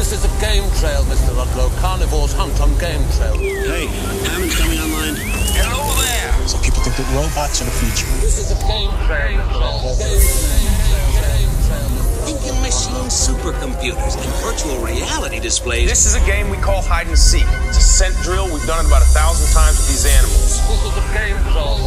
This is a game trail, Mr. Ludlow. Carnivores hunt on game trail. Hey, Hammond's coming online. Hello there! So people think that robots are the future. This is a game trail, Thinking machine supercomputers and virtual reality displays. This is a game we call hide and seek. It's a scent drill. We've done it about 1,000 times with these animals. This is a game trail.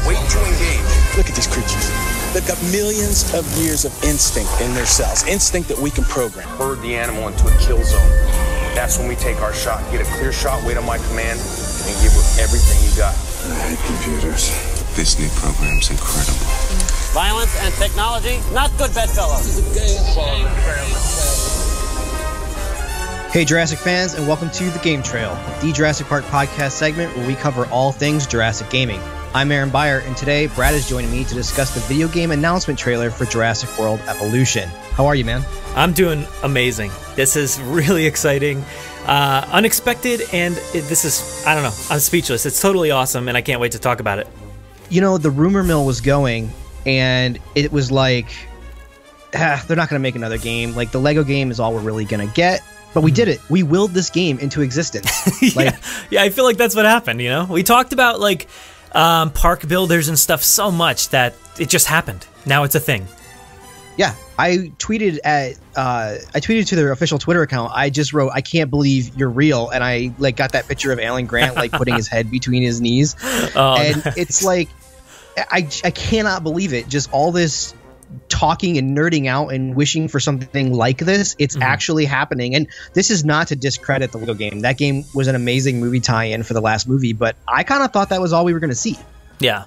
Wait to engage. Look at these creatures. They've got millions of years of instinct in their cells. Instinct that we can program. Herd the animal into a kill zone. That's when we take our shot. Get a clear shot, wait on my command, and give her everything you got. I hate computers. This new program's incredible. Violence and technology, not good bedfellows. This is a game trail. Hey Jurassic fans, and welcome to The Game Trail, the Jurassic Park Podcast segment where we cover all things Jurassic gaming. I'm Beyer, and today Brad is joining me to discuss the video game announcement trailer for Jurassic World Evolution. How are you, man? I'm doing amazing. This is really exciting, unexpected, and this is, I don't know, I'm speechless. It's totally awesome, and I can't wait to talk about it. You know, the rumor mill was going, and it was like, they're not going to make another game. Like, the Lego game is all we're really going to get. But we did it. We willed this game into existence. Yeah, I feel like that's what happened, you know? We talked about, like, park builders and stuff so much that it just happened. Now it's a thing. Yeah, I tweeted to their official Twitter account. I just wrote, "I can't believe you're real," and I like got that picture of Alan Grant like putting his head between his knees, and nice. It's like I cannot believe it. Just all this talking and nerding out and wishing for something like this. It's actually happening, and this is not to discredit the Lego game. That game was an amazing movie tie-in for the last movie, but I kind of thought that was all we were going to see. Yeah.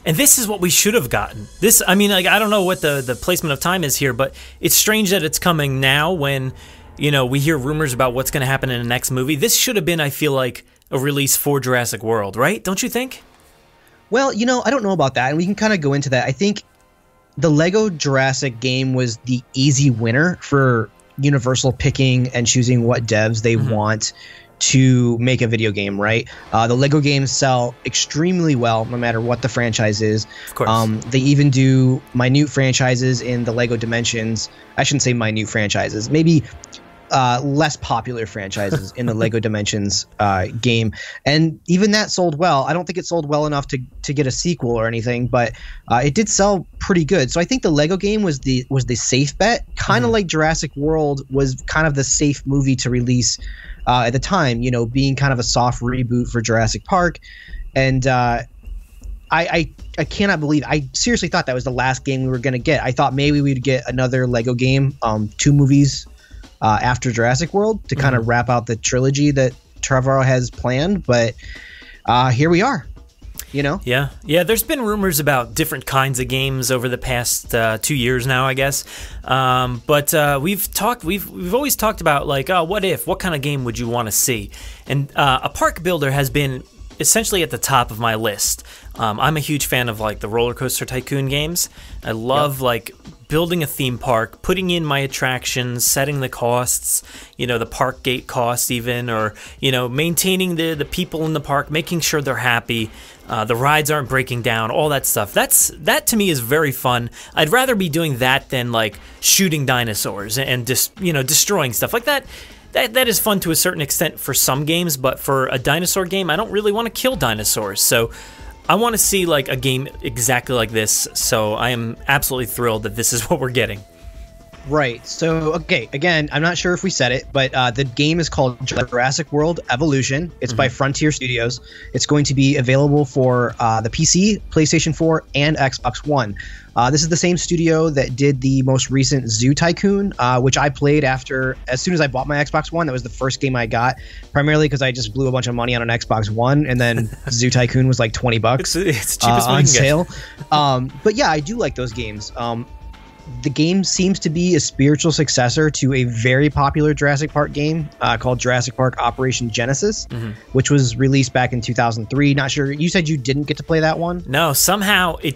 And this is what we should have gotten. This, I mean, like, I don't know what the placement of time is here, but it's strange that it's coming now when, you know, we hear rumors about what's going to happen in the next movie. This should have been, I feel like, a release for Jurassic World, right? Don't you think? Well, you know, I don't know about that, and we can kind of go into that. I think the Lego Jurassic game was the easy winner for Universal picking and choosing what devs they want to make a video game, right? The Lego games sell extremely well, no matter what the franchise is. Of course. They even do minute franchises in the Lego Dimensions. I shouldn't say minute franchises. Maybe less popular franchises in the Lego Dimensions game. And even that sold well. I don't think it sold well enough to get a sequel or anything, but it did sell pretty good. So I think the Lego game was the safe bet, kind of like Jurassic World was kind of the safe movie to release at the time, you know, being kind of a soft reboot for Jurassic Park. And I cannot believe, I seriously thought that was the last game we were going to get. I thought maybe we'd get another Lego game, 2 movies after Jurassic World to kind of wrap out the trilogy that Trevorrow has planned. But here we are. You know? Yeah. There's been rumors about different kinds of games over the past 2 years now, I guess. But we've always talked about, like, oh, what kind of game would you want to see? And a park builder has been essentially at the top of my list. I'm a huge fan of, like, the roller coaster tycoon games. I love like building a theme park, putting in my attractions, setting the costs, you know, the park gate costs even, or, you know, maintaining the people in the park, making sure they're happy, the rides aren't breaking down, all that stuff. That to me is very fun. I'd rather be doing that than like shooting dinosaurs and just, you know, destroying stuff like that. That is fun to a certain extent for some games, but for a dinosaur game, I don't really want to kill dinosaurs. So I want to see like a game exactly like this, so I am absolutely thrilled that this is what we're getting. Right. So, okay, again, I'm not sure if we said it, but the game is called Jurassic World Evolution. It's by Frontier Studios. It's going to be available for the PC, PlayStation 4, and Xbox One. This is the same studio that did the most recent Zoo Tycoon, which I played as soon as I bought my Xbox One. That was the first game I got, primarily because I just blew a bunch of money on an Xbox One, and then Zoo Tycoon was like $20. It's cheapest on sale. But yeah, I do like those games. The game seems to be a spiritual successor to a very popular Jurassic Park game called Jurassic Park Operation Genesis, which was released back in 2003. Not sure. You said you didn't get to play that one? No, somehow I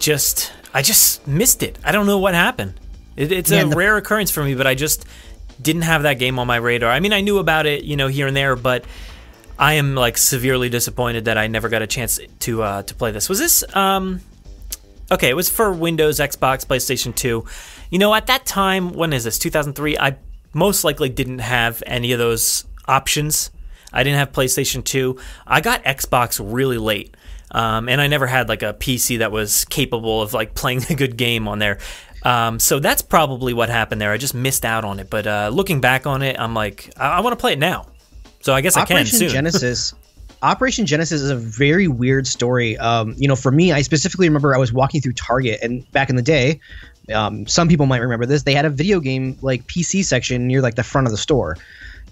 just missed it. I don't know what happened. It's a rare occurrence for me, but I just didn't have that game on my radar. I mean, I knew about it, you know, here and there, but I am like severely disappointed that I never got a chance to play this. Was this Okay, it was for Windows, Xbox, PlayStation 2. You know, at that time, when is this, 2003, I most likely didn't have any of those options. I didn't have PlayStation 2. I got Xbox really late, and I never had like a PC that was capable of like playing a good game on there. So that's probably what happened there. I just missed out on it. But looking back on it, I'm like, I want to play it now. So I guess I can soon. Operation Genesis is a very weird story. You know, for me, I specifically remember I was walking through Target, and back in the day, some people might remember this, they had a video game like PC section near like the front of the store.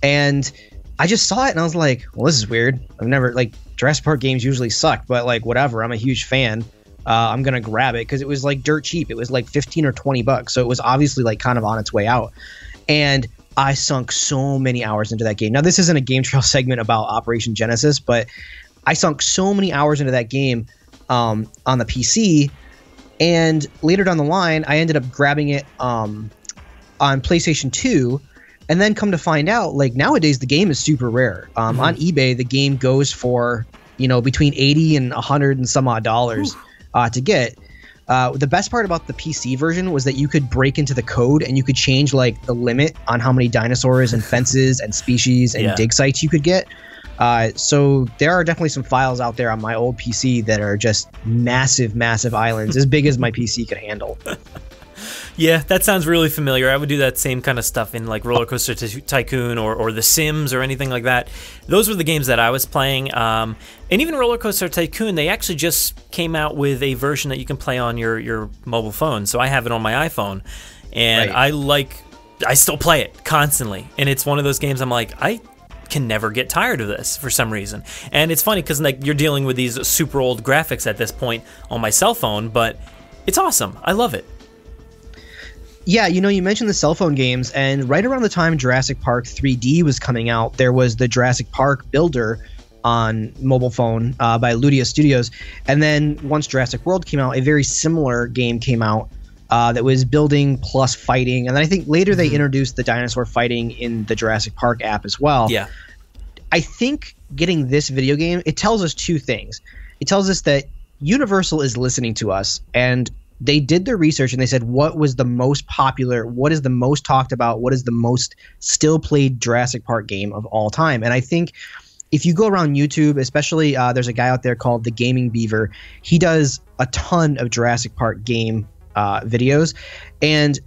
And I just saw it and I was like, well, this is weird. I've never, like, Jurassic Park games usually suck, but like whatever, I'm a huge fan. I'm going to grab it because it was like dirt cheap. It was like 15 or 20 bucks. So it was obviously like kind of on its way out. And I sunk so many hours into that game. Now, this isn't a Game Trail segment about Operation Genesis, but I sunk so many hours into that game on the PC. And later down the line, I ended up grabbing it on PlayStation 2. And then come to find out, like, nowadays the game is super rare. On eBay, the game goes for, you know, between $80 and $100 and some odd dollars to get. The best part about the PC version was that you could break into the code and you could change like the limit on how many dinosaurs and fences and species and dig sites you could get. So there are definitely some files out there on my old PC that are just massive, massive islands, as big as my PC could handle. Yeah, that sounds really familiar. I would do that same kind of stuff in like Roller Coaster Tycoon or The Sims or anything like that. Those were the games that I was playing. And even Roller Coaster Tycoon, they actually just came out with a version that you can play on your mobile phone. So I have it on my iPhone. And I still play it constantly. And it's one of those games I'm like, I can never get tired of this for some reason. And it's funny because like you're dealing with these super old graphics at this point on my cell phone, but it's awesome. I love it. Yeah, you know, you mentioned the cell phone games, and right around the time Jurassic Park 3D was coming out, there was the Jurassic Park Builder on mobile phone by Ludia Studios. And then once Jurassic World came out, a very similar game came out that was building plus fighting. And then I think later they introduced the dinosaur fighting in the Jurassic Park app as well. Yeah. I think getting this video game, it tells us two things. It tells us that Universal is listening to us, and they did their research and they said, what was the most popular, what is the most talked about, what is the most still played Jurassic Park game of all time? And I think if you go around YouTube, especially there's a guy out there called The Gaming Beaver. He does a ton of Jurassic Park game videos, and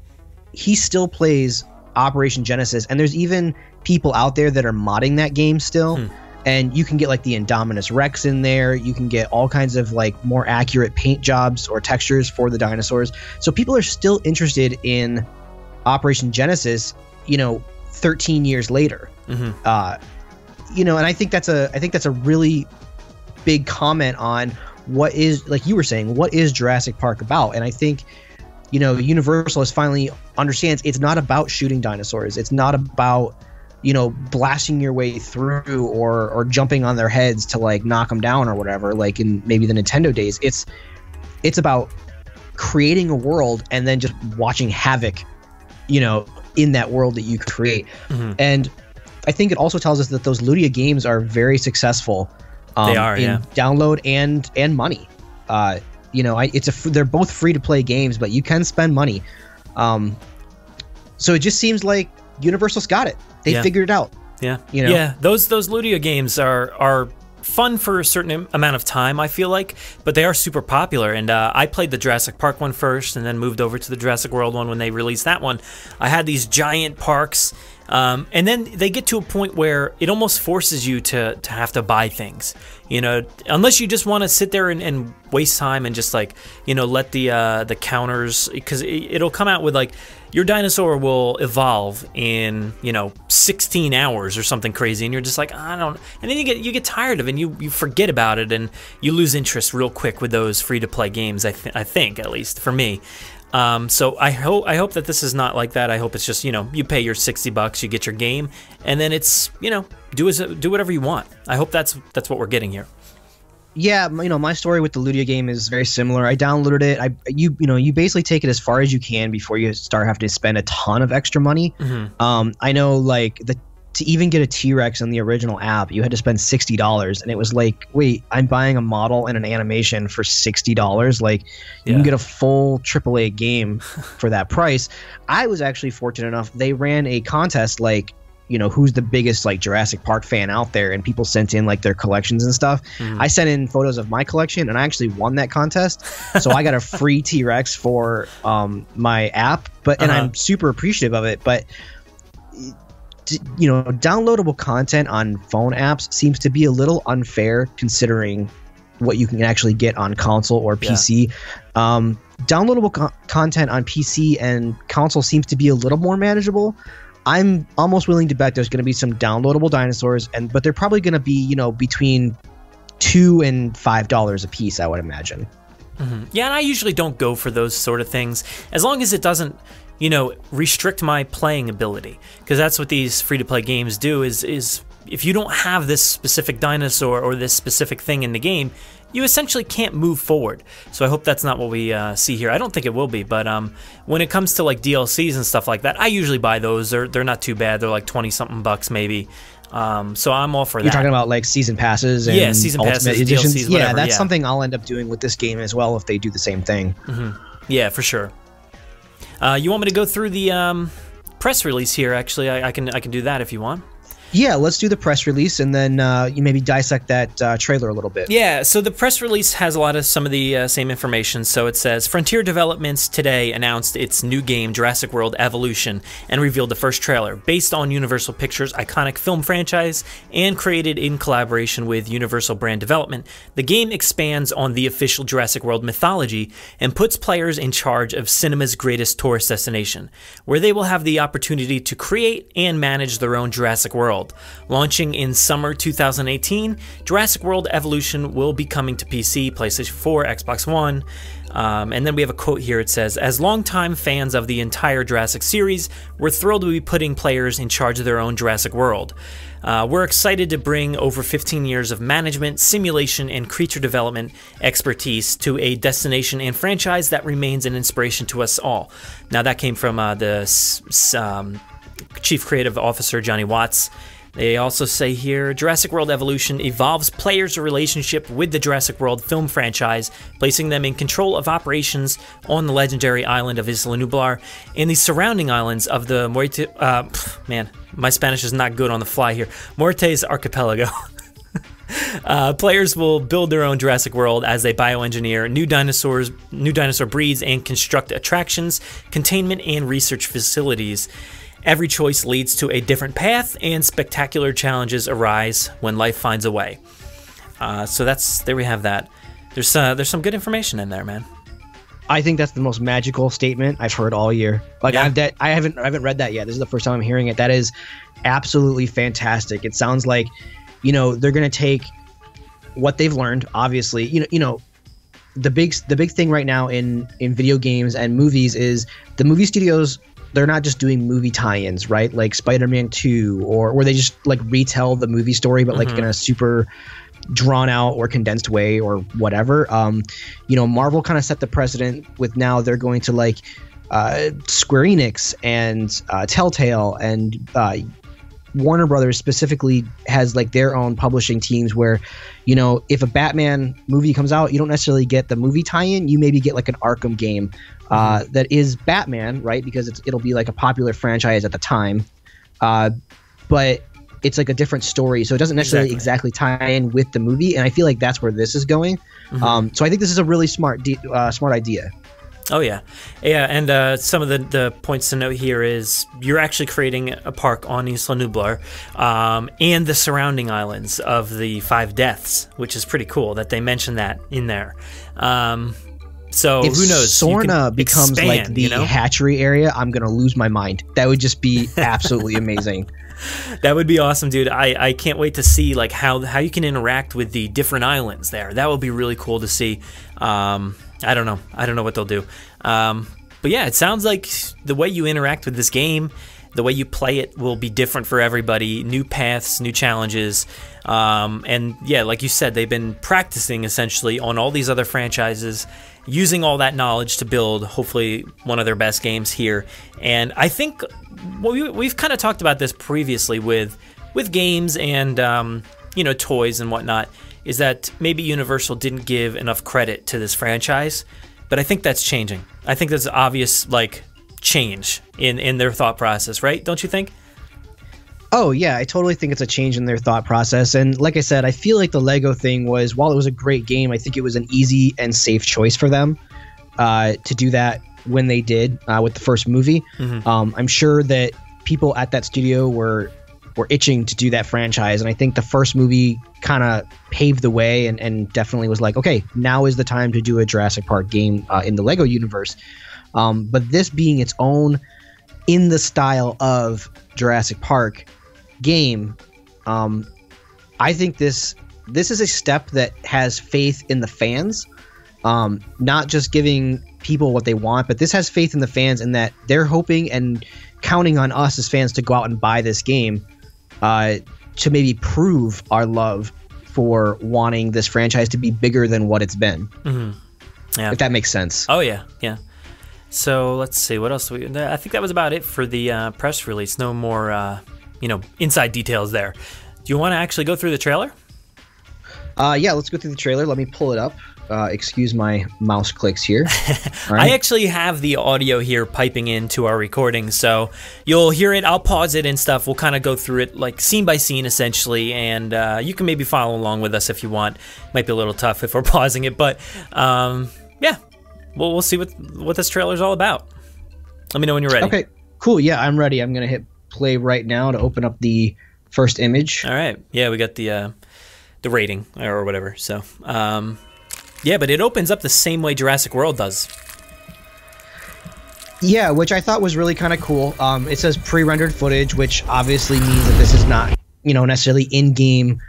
he still plays Operation Genesis. And there's even people out there that are modding that game still. And you can get like the Indominus Rex in there. You can get all kinds of like more accurate paint jobs or textures for the dinosaurs. So people are still interested in Operation Genesis, you know, 13 years later. You know, and I think that's a really big comment on what is, like you were saying, what is Jurassic Park about? And I think, you know, Universal has finally understands it's not about shooting dinosaurs. It's not about, you know, blasting your way through or jumping on their heads to like knock them down or whatever, like in maybe the Nintendo days. It's about creating a world and then just watching havoc, you know, in that world that you create. And I think it also tells us that those Ludia games are very successful. They are, in download and money. You know, they're both free to play games, but you can spend money. So it just seems like Universal's got it. They figured it out. Yeah. You know? Yeah. Those Ludia games are fun for a certain amount of time, I feel like, but they are super popular. And I played the Jurassic Park one first and then moved over to the Jurassic World one when they released that one. I had these giant parks, and then they get to a point where it almost forces you to have to buy things, you know, unless you just want to sit there and waste time and just like, you know, let the counters, because it'll come out with like, your dinosaur will evolve in, you know, 16 hours or something crazy, and you're just like, I don't. And then you get tired of it, and you forget about it, and you lose interest real quick with those free to play games. I think, at least for me. So I hope that this is not like that. I hope it's just, you know, you pay your $60, you get your game, and then it's, you know, do whatever you want. I hope that's what we're getting here. Yeah, you know, my story with the Ludia game is very similar. I downloaded it. You basically take it as far as you can before you start having to spend a ton of extra money. I know, like to even get a T-Rex in the original app, you had to spend $60, and it was like, wait, I'm buying a model and an animation for $60. Like, you can get a full AAA game for that price. I was actually fortunate enough, they ran a contest, like, you know, who's the biggest like Jurassic Park fan out there, and people sent in like their collections and stuff. I sent in photos of my collection, and I actually won that contest. So I got a free T-Rex for my app, and I'm super appreciative of it. But you know, downloadable content on phone apps seems to be a little unfair considering what you can actually get on console or PC. Downloadable content on PC and console seems to be a little more manageable. I'm almost willing to bet there's going to be some downloadable dinosaurs, but they're probably going to be, you know, between $2 and $5 a piece, I would imagine. Yeah, and I usually don't go for those sort of things as long as it doesn't, you know, restrict my playing ability, because that's what these free-to-play games do. Is if you don't have this specific dinosaur or this specific thing in the game, you essentially can't move forward. So I hope that's not what we see here. I don't think it will be, but when it comes to like DLCs and stuff like that, I usually buy those. They're not too bad. They're like 20-something bucks maybe. So I'm all for that. You're talking about like season passes and season passes, editions. DLCs, whatever, that's something I'll end up doing with this game as well if they do the same thing. Yeah, for sure. You want me to go through the press release here? Actually, I can do that if you want. Yeah, let's do the press release, and then you maybe dissect that trailer a little bit. Yeah, so the press release has a lot of some of the same information. So it says, Frontier Developments today announced its new game, Jurassic World Evolution, and revealed the first trailer. Based on Universal Pictures' iconic film franchise and created in collaboration with Universal Brand Development, the game expands on the official Jurassic World mythology and puts players in charge of cinema's greatest tourist destination, where they will have the opportunity to create and manage their own Jurassic World. Launching in summer 2018, Jurassic World Evolution will be coming to PC, PlayStation 4, Xbox One. And then we have a quote here. It says, as longtime fans of the entire Jurassic series, we're thrilled to be putting players in charge of their own Jurassic World. We're excited to bring over 15 years of management, simulation, and creature development expertise to a destination and franchise that remains an inspiration to us all. Now that came from the Chief Creative Officer, Johnny Watts. They also say here, Jurassic World Evolution evolves players' relationship with the Jurassic World film franchise, placing them in control of operations on the legendary island of Isla Nublar and the surrounding islands of the man, my Spanish is not good on the fly here. Muertes Archipelago. Players will build their own Jurassic World as they bioengineer new dinosaur breeds and construct attractions, containment, and research facilities. Every choice leads to a different path, and spectacular challenges arise when life finds a way. So there we have that. There's some good information in there, man. I think that's the most magical statement I've heard all year. Like, Yeah. I haven't read that yet. This is the first time I'm hearing it. That is absolutely fantastic. It sounds like, you know, they're gonna take what they've learned. Obviously, you know, the big thing right now in video games and movies is the movie studios. They're not just doing movie tie-ins, right? Like Spider-Man 2, or where they just like retell the movie story, but like in a super drawn out or condensed way or whatever. You know, Marvel kind of set the precedent with now they're going to like Square Enix and Telltale and Warner Brothers specifically has like their own publishing teams where, you know, if a Batman movie comes out, you don't necessarily get the movie tie-in. You maybe get like an Arkham game that is Batman, right? Because it'll be like a popular franchise at the time, but it's like a different story, so it doesn't necessarily exactly tie in with the movie. And I feel like that's where this is going. So I think this is a really smart idea. Oh yeah, and some of the points to note here is you're actually creating a park on Isla Nublar, and the surrounding islands of the 5 Deaths, which is pretty cool that they mentioned that in there. So if who knows? Sorna becomes expand, like the hatchery area, I'm gonna lose my mind. That would just be absolutely amazing. That would be awesome, dude. I can't wait to see like how you can interact with the different islands there. That would be really cool to see. I don't know what they'll do. But yeah, it sounds like the way you interact with this game, the way you play it will be different for everybody. New paths, new challenges. And yeah, like you said, they've been practicing essentially on all these other franchises. using all that knowledge to build hopefully one of their best games here. And I think we've kind of talked about this previously with games and toys and whatnot, is that maybe Universal didn't give enough credit to this franchise, but I think that's changing. I think there's obvious change in their thought process, right? Don't you think? Oh, yeah, I totally think it's a change in their thought process. And like I said, I feel like the Lego thing was, while it was a great game, I think it was an easy and safe choice for them to do that when they did with the first movie. I'm sure that people at that studio were itching to do that franchise. And I think the first movie kind of paved the way and definitely was like, okay, now is the time to do a Jurassic Park game in the Lego universe. But this being its own, in the style of Jurassic Park game, I think this is a step that has faith in the fans, not just giving people what they want, but this has faith in the fans in that they're hoping and counting on us as fans to go out and buy this game to maybe prove our love for wanting this franchise to be bigger than what it's been. Yeah. If that makes sense. Oh, yeah. So let's see, what else I think that was about it for the press release. No more inside details there. Do you want to actually go through the trailer? Yeah, let's go through the trailer. Let me pull it up. Excuse my mouse clicks here. All right. I actually have the audio here piping into our recording, so you'll hear it. I'll pause it and stuff. We'll kind of go through it like scene by scene, essentially, and you can maybe follow along with us if you want. Might be a little tough if we're pausing it, but yeah. We'll see what this trailer's all about. Let me know when you're ready. Okay, cool. Yeah, I'm ready. I'm going to hit play right now to open up the first image. All right. Yeah, we got the rating or whatever. So, yeah, but it opens up the same way Jurassic World does. Yeah, which I thought was really kind of cool. It says pre-rendered footage, which obviously means that this is not, necessarily in-game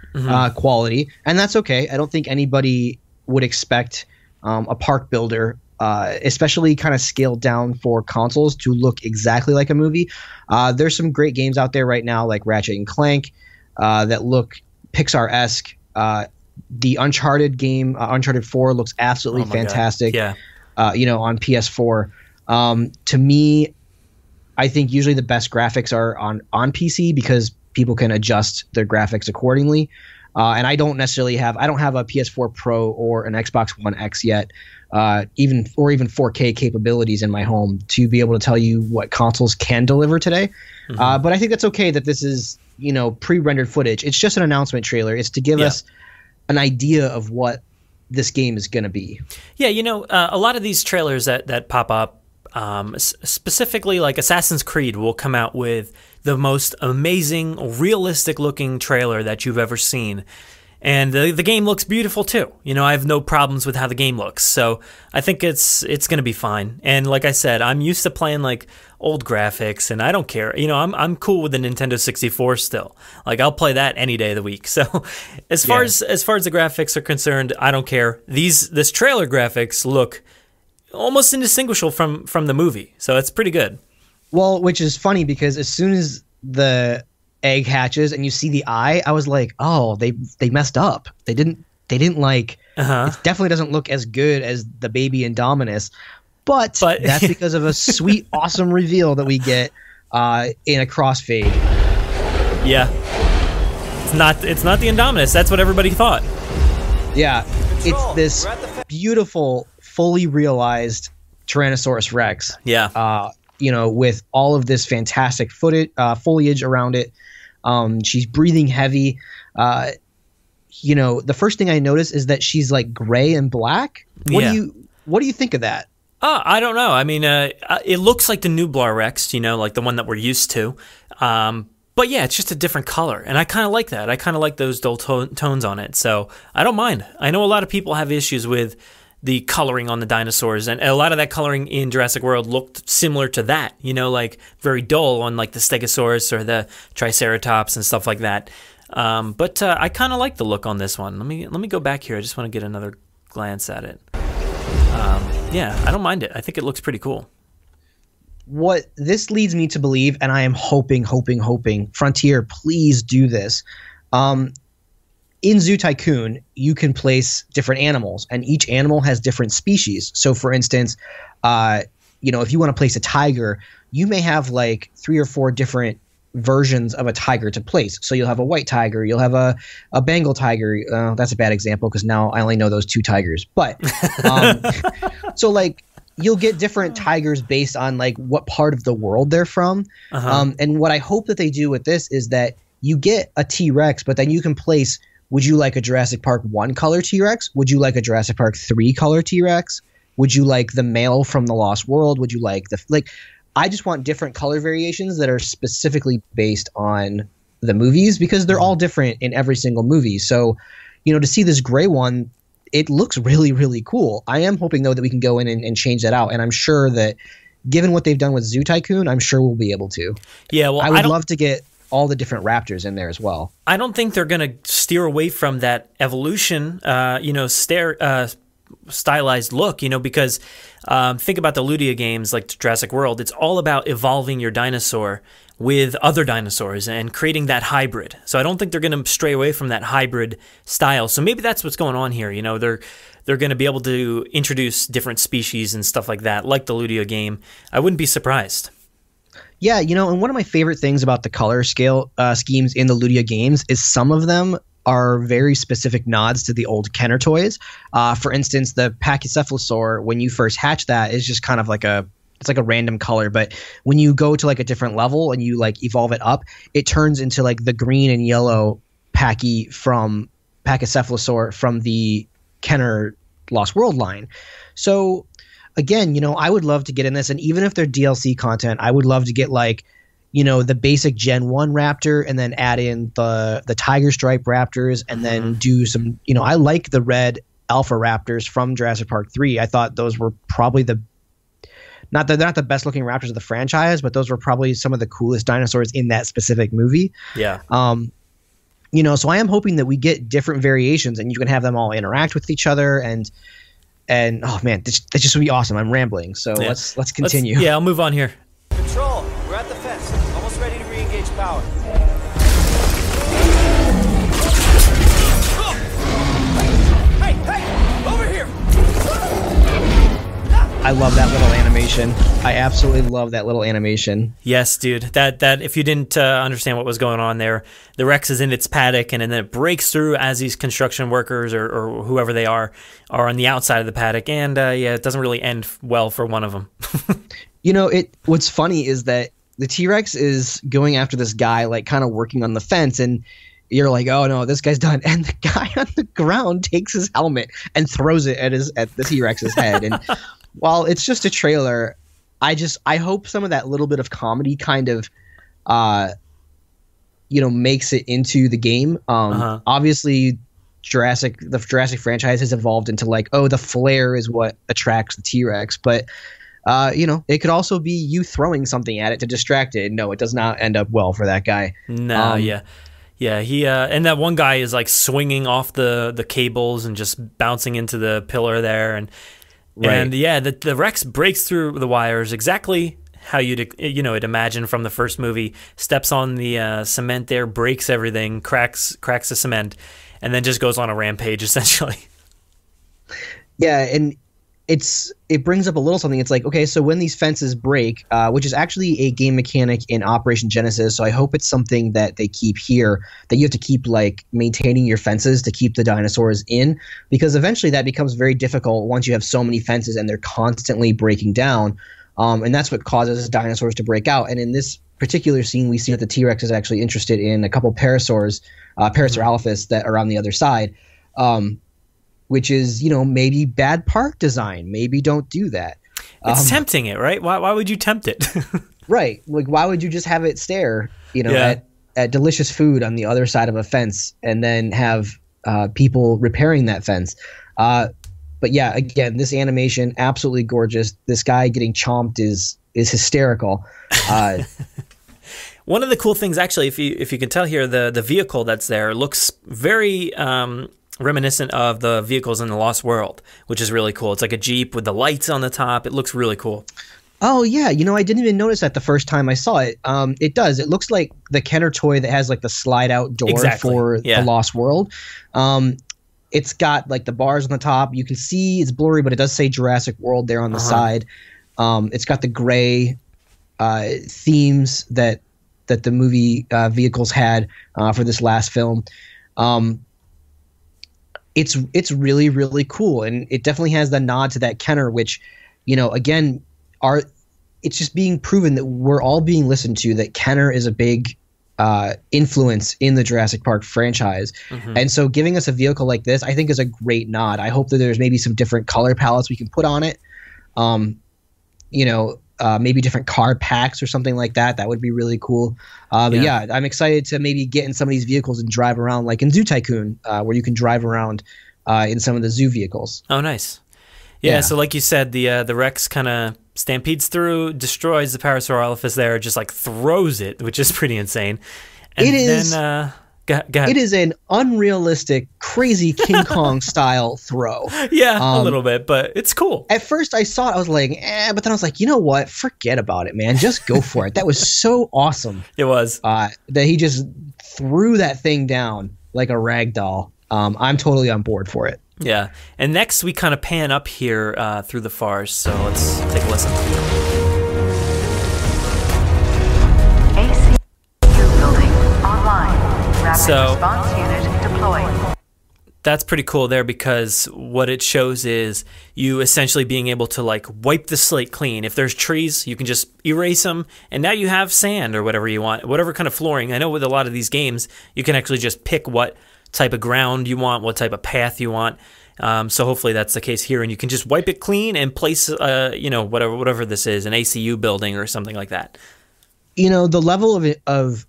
quality, and that's okay. I don't think anybody would expect a park builder, especially kind of scaled down for consoles, to look exactly like a movie. There's some great games out there right now, like Ratchet and Clank, that look Pixar-esque. The Uncharted game, Uncharted 4, looks absolutely fantastic. God. Yeah. On PS4. To me, I think usually the best graphics are on PC because people can adjust their graphics accordingly. And I don't have a PS4 Pro or an Xbox One X yet, even 4K capabilities in my home to be able to tell you what consoles can deliver today. But I think that's okay that this is, pre-rendered footage. It's just an announcement trailer. It's to give us an idea of what this game is going to be. Yeah, a lot of these trailers that pop up, specifically like Assassin's Creed will come out with the most amazing, realistic-looking trailer that you've ever seen. And the game looks beautiful, too. I have no problems with how the game looks. So I think it's going to be fine. And like I said, I'm used to playing, like, old graphics, and I don't care. I'm cool with the Nintendo 64 still. Like, I'll play that any day of the week. So as far as the graphics are concerned, I don't care. This trailer graphics look almost indistinguishable from the movie. So it's pretty good. Well, which is funny because as soon as the egg hatches and you see the eye, I was like, oh, they messed up. They didn't like. It definitely doesn't look as good as the baby Indominus, but that's because of a sweet, awesome reveal that we get in a crossfade. Yeah, it's not the Indominus. That's what everybody thought. Yeah, it's this beautiful, fully realized Tyrannosaurus Rex. Yeah. With all of this fantastic foliage around it. She's breathing heavy. The first thing I noticed is that she's like gray and black. What do you think of that? I don't know. I mean, it looks like the Nublar Rex, like the one that we're used to. But yeah, it's just a different color, and I kind of like that. I kind of like those dull tones on it, so I don't mind. I know a lot of people have issues with the coloring on the dinosaurs, and a lot of that coloring in Jurassic World looked similar to that, like very dull on like the Stegosaurus or the Triceratops and stuff like that. But I kind of like the look on this one. Let me go back here. I just want to get another glance at it. Yeah, I don't mind it. I think it looks pretty cool. What this leads me to believe, and I am hoping, Frontier, please do this. in Zoo Tycoon, you can place different animals, and each animal has different species. So, for instance, if you want to place a tiger, you may have like 3 or 4 different versions of a tiger to place. So you'll have a white tiger, you'll have a Bengal tiger. That's a bad example because now I only know those 2 tigers. But so like you'll get different tigers based on like what part of the world they're from. And what I hope that they do with this is that you get a T-Rex, but then you can place, would you like a Jurassic Park 1 color T-Rex? Would you like a Jurassic Park 3 color T-Rex? Would you like the male from the Lost World? Would you like I just want different color variations that are specifically based on the movies because they're all different in every single movie. So, to see this gray one, it looks really, really cool. I am hoping, though, that we can go in and change that out. And I'm sure that given what they've done with Zoo Tycoon, I'm sure we'll be able to. Yeah, well, I would love to get all the different raptors in there as well. I don't think they're going to steer away from that evolution, stylized look, because think about the Ludia games like Jurassic World. It's all about evolving your dinosaur with other dinosaurs and creating that hybrid. So I don't think they're going to stray away from that hybrid style. So maybe that's what's going on here. They're going to be able to introduce different species and stuff like that, like the Ludia game. I wouldn't be surprised. Yeah, and one of my favorite things about the color scale schemes in the Ludia games is some of them are very specific nods to the old Kenner toys. For instance, the Pachycephalosaur, when you first hatch that, is just kind of like it's like a random color. But when you go to like a different level and you like evolve it up, it turns into like the green and yellow Pachycephalosaur from the Kenner Lost World line. So again, I would love to get in this, and even if they're DLC content, I would love to get like, the basic Gen 1 Raptor and then add in the Tiger Stripe Raptors and then do some, I like the red Alpha Raptors from Jurassic Park 3. I thought those were probably not the best looking Raptors of the franchise, but those were probably some of the coolest dinosaurs in that specific movie. Yeah. So I am hoping that we get different variations and you can have them all interact with each other and oh man, that just would be awesome. I'm rambling. So let's continue. I'll move on here. Control, we're at the fence. Almost ready to re-engage power. Hey, over here! I love that little animation. I absolutely love that little animation. Yes, dude. That if you didn't understand what was going on there, the Rex is in its paddock, and then it breaks through as these construction workers or whoever they are on the outside of the paddock, and it doesn't really end well for one of them. What's funny is that the T-Rex is going after this guy, like kind of working on the fence, and you're like, oh no, this guy's done. And the guy on the ground takes his helmet and throws it at the T-Rex's head. And while it's just a trailer, I hope some of that little bit of comedy kind of, makes it into the game. Obviously, the Jurassic franchise has evolved into like, oh, the flare is what attracts the T-Rex, but it could also be you throwing something at it to distract it. No, it does not end up well for that guy. No, yeah. He and that one guy is like swinging off the cables and just bouncing into the pillar there, and the Rex breaks through the wires exactly how you'd imagine from the first movie. Steps on the cement there, breaks everything, cracks the cement, and then just goes on a rampage essentially. Yeah, and it brings up a little something. It's like, okay, so when these fences break, which is actually a game mechanic in Operation Genesis, so I hope it's something that they keep here, that you have to keep like maintaining your fences to keep the dinosaurs in, because eventually that becomes very difficult once you have so many fences and they're constantly breaking down, and that's what causes dinosaurs to break out. And in this particular scene, we see that the T-Rex is actually interested in a couple parasaurs, Parasaurolophus, that are on the other side. Which is, maybe bad park design. Maybe don't do that. It's tempting it, right? Why would you tempt it? Right. Like, why would you just have it stare, at delicious food on the other side of a fence and then have people repairing that fence? But yeah, again, this animation, absolutely gorgeous. This guy getting chomped is hysterical. One of the cool things, actually, if you can tell here, the vehicle that's there looks very reminiscent of the vehicles in the Lost World, which is really cool. It's like a Jeep with the lights on the top. It looks really cool. Oh yeah, I didn't even notice that the first time I saw it. It does. It looks like the Kenner toy that has like the slide out door for the Lost World. It's got like the bars on the top. You can see it's blurry, but it does say Jurassic World there on the side. It's got the gray themes that the movie vehicles had for this last film. It's really, really cool, and it definitely has the nod to that Kenner, which, again, it's just being proven that we're all being listened to, that Kenner is a big influence in the Jurassic Park franchise. And so giving us a vehicle like this, I think, is a great nod. I hope that there's maybe some different color palettes we can put on it. Maybe different car packs or something like that. That would be really cool. But yeah, I'm excited to maybe get in some of these vehicles and drive around, like in Zoo Tycoon, where you can drive around in some of the zoo vehicles. Oh, nice. Yeah, so like you said, the Rex kind of stampedes through, destroys the Parasaurolophus there, just like throws it, which is pretty insane. And then, go ahead. It is an unrealistic, crazy King Kong style throw. Yeah, a little bit, but it's cool. At first I saw it, I was like, but then I was like, you know what? Forget about it, man. Just go for it. That was so awesome. It was. That he just threw that thing down like a rag doll. I'm totally on board for it. Yeah. And next we kind of pan up here through the forest, so let's take a listen. So response unit deployed. That's pretty cool there, because what it shows is you essentially being able to like wipe the slate clean. If there's trees, you can just erase them, and now you have sand or whatever you want, whatever kind of flooring. I know with a lot of these games, you can actually just pick what type of ground you want, what type of path you want. So hopefully that's the case here, and you can just wipe it clean and place, whatever this is, an ACU building or something like that. The level of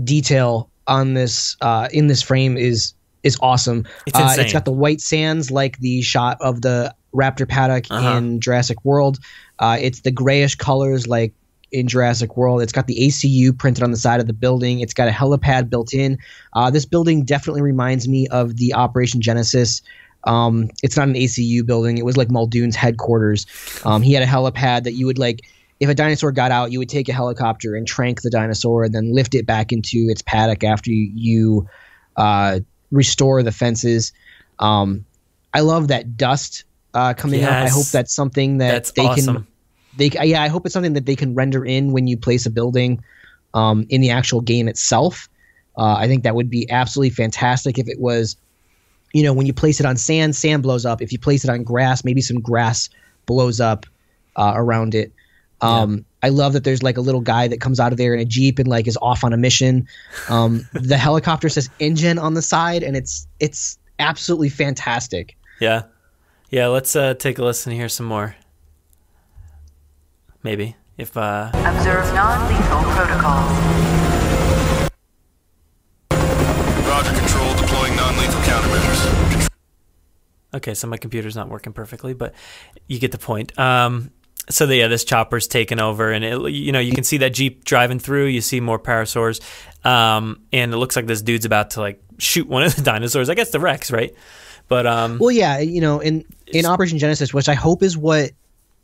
detail on this in this frame is awesome. It's insane. It's got the white sands like the shot of the raptor paddock in Jurassic World. It's the grayish colors like in Jurassic World. It's got the ACU printed on the side of the building. It's got a helipad built in. This building definitely reminds me of the Operation Genesis. It's not an ACU building. It was like Muldoon's headquarters. He had a helipad that you would like. If a dinosaur got out, you would take a helicopter and trank the dinosaur and then lift it back into its paddock after you restore the fences. I love that dust coming up. I hope that's something that awesome. I hope it's something that they can render in when you place a building in the actual game itself. I think that would be absolutely fantastic if it was, when you place it on sand, sand blows up. If you place it on grass, maybe some grass blows up around it. I love that there's like a little guy that comes out of there in a Jeep and like is off on a mission. The helicopter says engine on the side, and it's absolutely fantastic. Yeah. Let's take a listen and hear some more. Maybe if observe non-lethal protocols. Roger, control, deploying non-lethal countermeasures. Okay, so my computer's not working perfectly, but you get the point. So this chopper's taken over, and you can see that Jeep driving through. You see more parasaurs, and it looks like this dude's about to like shoot one of the dinosaurs. I guess the Rex, right? But well, yeah, in Operation Genesis, which I hope is what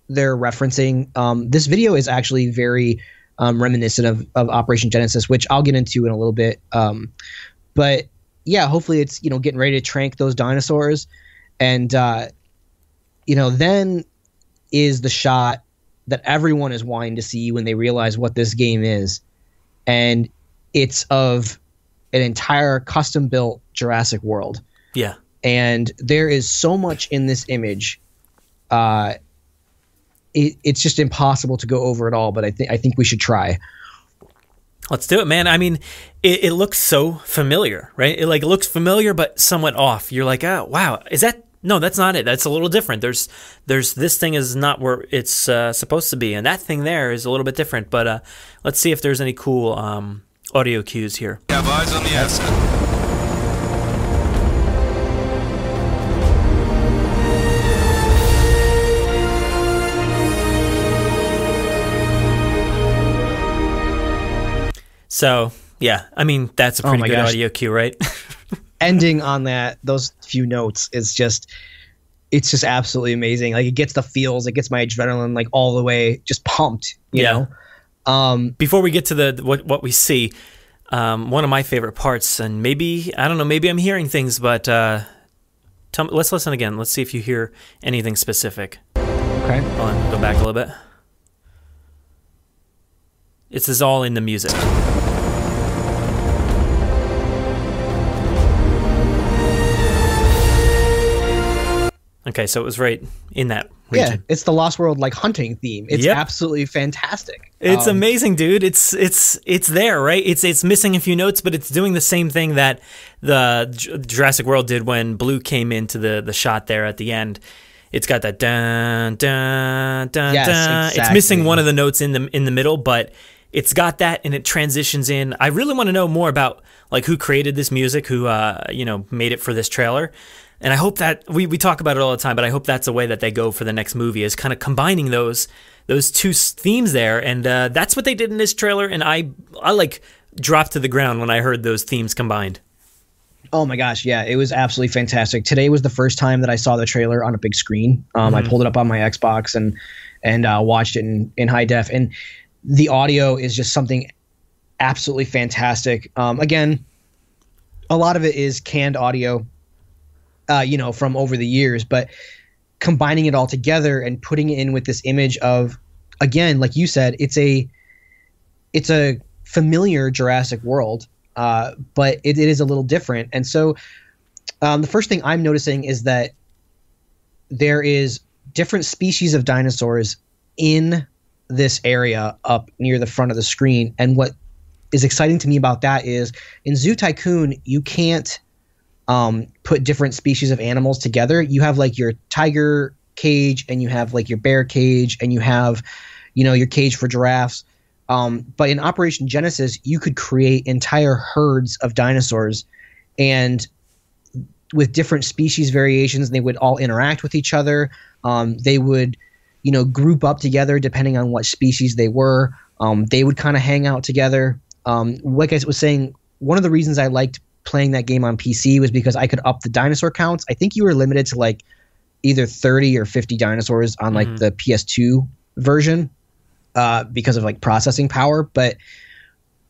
they're referencing. This video is actually very reminiscent of Operation Genesis, which I'll get into in a little bit. But yeah, hopefully it's getting ready to trank those dinosaurs, and then is the shot that everyone is wanting to see when they realize what this game is. And it's of an entire custom-built Jurassic World. Yeah. And there is so much in this image. It's just impossible to go over it all, but I think we should try. Let's do it, man. I mean, it looks so familiar, right? It looks familiar, but somewhat off. You're like, oh, wow, is that... No, that's not it. That's a little different. There's this thing is not where it's supposed to be, and that thing there is a little bit different. But let's see if there's any cool audio cues here. Have eyes on the asset. So yeah, I mean that's a pretty good audio cue, right? Ending on those few notes is just it's just absolutely amazing. Like, it gets the feels, it gets my adrenaline like all the way just pumped, you know? Before we get to what we see, one of my favorite parts, and maybe, I don't know, maybe I'm hearing things, but let's listen again. Let's see if you hear anything specific. Okay. Hold on, go back a little bit. This is all in the music. Okay, so it was right in that region. Yeah, it's the Lost World like hunting theme. It's absolutely fantastic. It's amazing, dude. It's there, right? It's missing a few notes, but it's doing the same thing that the Jurassic World did when Blue came into the shot there at the end. It's got that dun dun dun yes, dun. Exactly. It's missing one of the notes in the middle, but it's got that and it transitions in. I really want to know more about like who created this music, who made it for this trailer. And I hope that we talk about it all the time, but I hope that's a way that they go for the next movie, is kind of combining those two themes there. And that's what they did in this trailer. And I like dropped to the ground when I heard those themes combined. Oh my gosh, yeah, it was absolutely fantastic. Today was the first time that I saw the trailer on a big screen. I pulled it up on my Xbox and watched it in high def. And the audio is just something absolutely fantastic. Again, a lot of it is canned audio. From over the years, but combining it all together and putting it in with this image of, again, like you said, it's a familiar Jurassic World, but it is a little different. And so the first thing I'm noticing is that there is different species of dinosaurs in this area up near the front of the screen. And what is exciting to me about that is in Zoo Tycoon, you can't put different species of animals together. You have like your tiger cage and you have like your bear cage and you have, your cage for giraffes. But in Operation Genesis, you could create entire herds of dinosaurs, and with different species variations, they would all interact with each other. They would, group up together depending on what species they were. They would kind of hang out together. Like I was saying, one of the reasons I liked playing that game on PC was because I could up the dinosaur counts. I think you were limited to like either 30 or 50 dinosaurs on like the PS2 version because of like processing power. But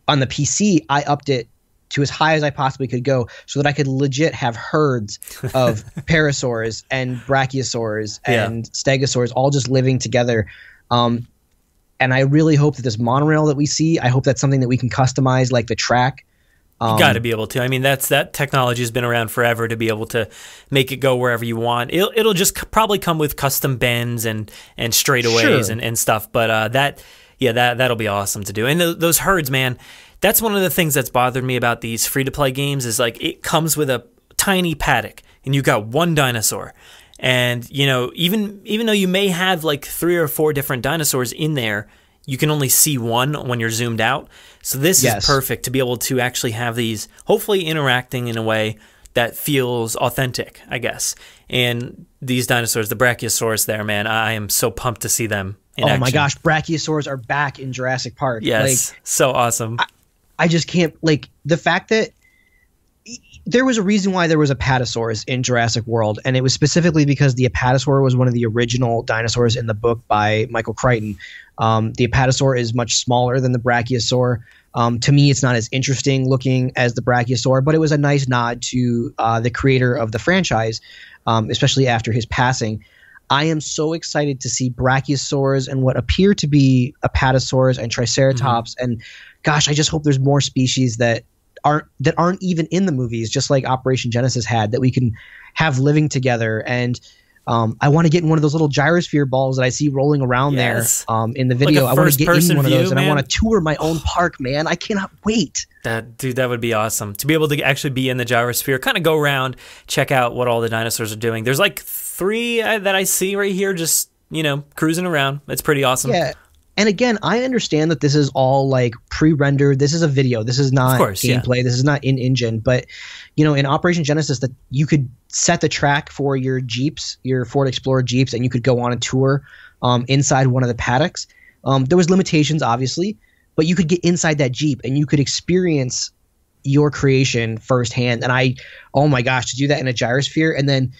on the PC, I upped it to as high as I possibly could go so that I could legit have herds of parasaurs and brachiosaurs and stegosaurs all just living together. And I really hope that this monorail that we see, I hope that's something that we can customize, like the track. You got to be able to. I mean, that technology has been around forever to be able to make it go wherever you want. It'll just probably come with custom bends and straightaways and stuff. But that'll be awesome to do. And those herds, man, that's one of the things that's bothered me about these free-to-play games is like it comes with a tiny paddock and you got one dinosaur. And, even though you may have like 3 or 4 different dinosaurs in there, you can only see one when you're zoomed out. So this is perfect to be able to actually have these hopefully interacting in a way that feels authentic, I guess. And these dinosaurs, the Brachiosaurus there, man, I am so pumped to see them in action. My gosh, Brachiosaurs are back in Jurassic Park. Yes, so awesome. I just can't, like, the fact that there was a reason why there was a Apatosaurus in Jurassic World, and it was specifically because the Apatosaur was one of the original dinosaurs in the book by Michael Crichton. The Apatosaur is much smaller than the Brachiosaur. To me, it's not as interesting looking as the Brachiosaur, but it was a nice nod to the creator of the franchise, especially after his passing. I am so excited to see Brachiosaurs and what appear to be Apatosaurs and Triceratops. And gosh, I just hope there's more species that aren't even in the movies, just like Operation Genesis had, that we can have living together. And I want to get in one of those little gyrosphere balls that I see rolling around there in the video. Like I want to get in one of those, man. and I want to tour my own park, man. I cannot wait. That would be awesome to be able to actually be in the gyrosphere, kind of go around, check out what all the dinosaurs are doing. There's like 3 that I see right here, just cruising around. It's pretty awesome. Yeah. And again, I understand that this is all like pre-rendered. This is a video. This is not gameplay. Yeah. This is not in-engine. But, in Operation Genesis, that you could set the track for your Jeeps, your Ford Explorer Jeeps, and you could go on a tour inside one of the paddocks. There was limitations, obviously, but you could get inside that Jeep and you could experience your creation firsthand. And oh my gosh, to do that in a gyrosphere and then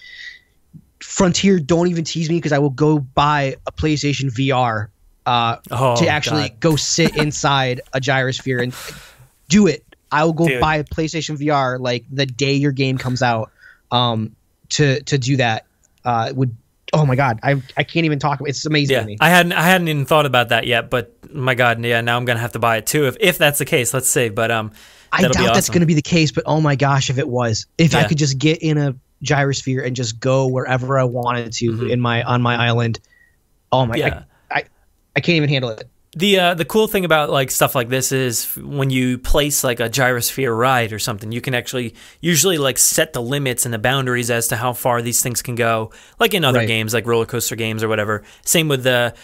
Frontier, don't even tease me because I will go buy a PlayStation VR to actually go sit inside a gyrosphere and do it. I will go buy a PlayStation VR like the day your game comes out to do that. Oh my God, I can't even talk about it. It's amazing to me. I hadn't even thought about that yet, but my God, yeah, now I'm gonna have to buy it too if that's the case. Let's see, but I doubt that's gonna be the case. But oh my gosh, if it was, I could just get in a gyrosphere and just go wherever I wanted to on my island. Oh my God, I can't even handle it. The cool thing about like stuff like this is when you place like a gyrosphere ride or something, you can actually usually like set the limits and the boundaries as to how far these things can go, like in other games, like roller coaster games or whatever. Same with the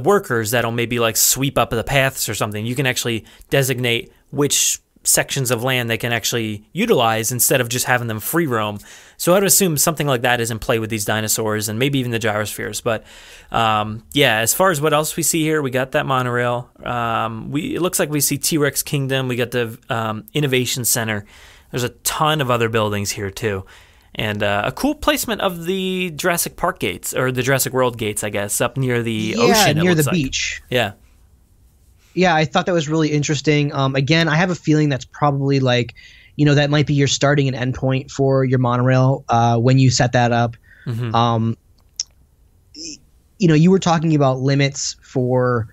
workers that'll maybe like sweep up the paths or something. You can actually designate which sections of land they can actually utilize instead of just having them free roam. So I would assume something like that is in play with these dinosaurs and maybe even the gyrospheres. But yeah, as far as what else we see here, we got that monorail. It looks like we see T-Rex Kingdom. We got the Innovation Center. There's a ton of other buildings here too. And a cool placement of the Jurassic Park gates, or the Jurassic World gates, I guess, up near the ocean. Near the beach. Yeah. Yeah, I thought that was really interesting. Again, I have a feeling that's probably like, that might be your starting and end point for your monorail when you set that up. You were talking about limits for,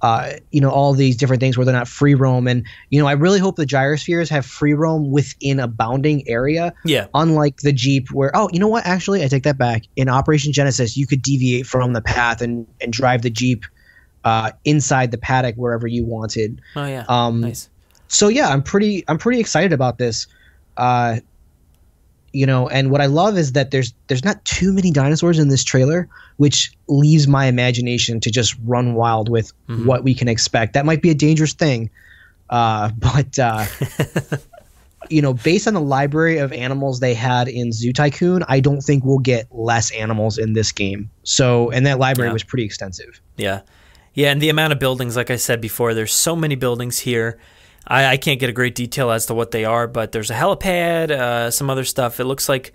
all these different things where they're not free roam. And, I really hope the gyrospheres have free roam within a bounding area. Yeah. Unlike the Jeep where, you know what? Actually, I take that back. In Operation Genesis, you could deviate from the path and drive the Jeep inside the paddock wherever you wanted. Oh yeah, nice. So yeah, I'm pretty excited about this. And what I love is that there's not too many dinosaurs in this trailer, which leaves my imagination to just run wild with what we can expect. That might be a dangerous thing, but based on the library of animals they had in Zoo Tycoon, I don't think we'll get less animals in this game. So, and that library was pretty extensive. Yeah. Yeah, and the amount of buildings, like I said before, there's so many buildings here. I can't get a great detail as to what they are, but there's a helipad, some other stuff. It looks like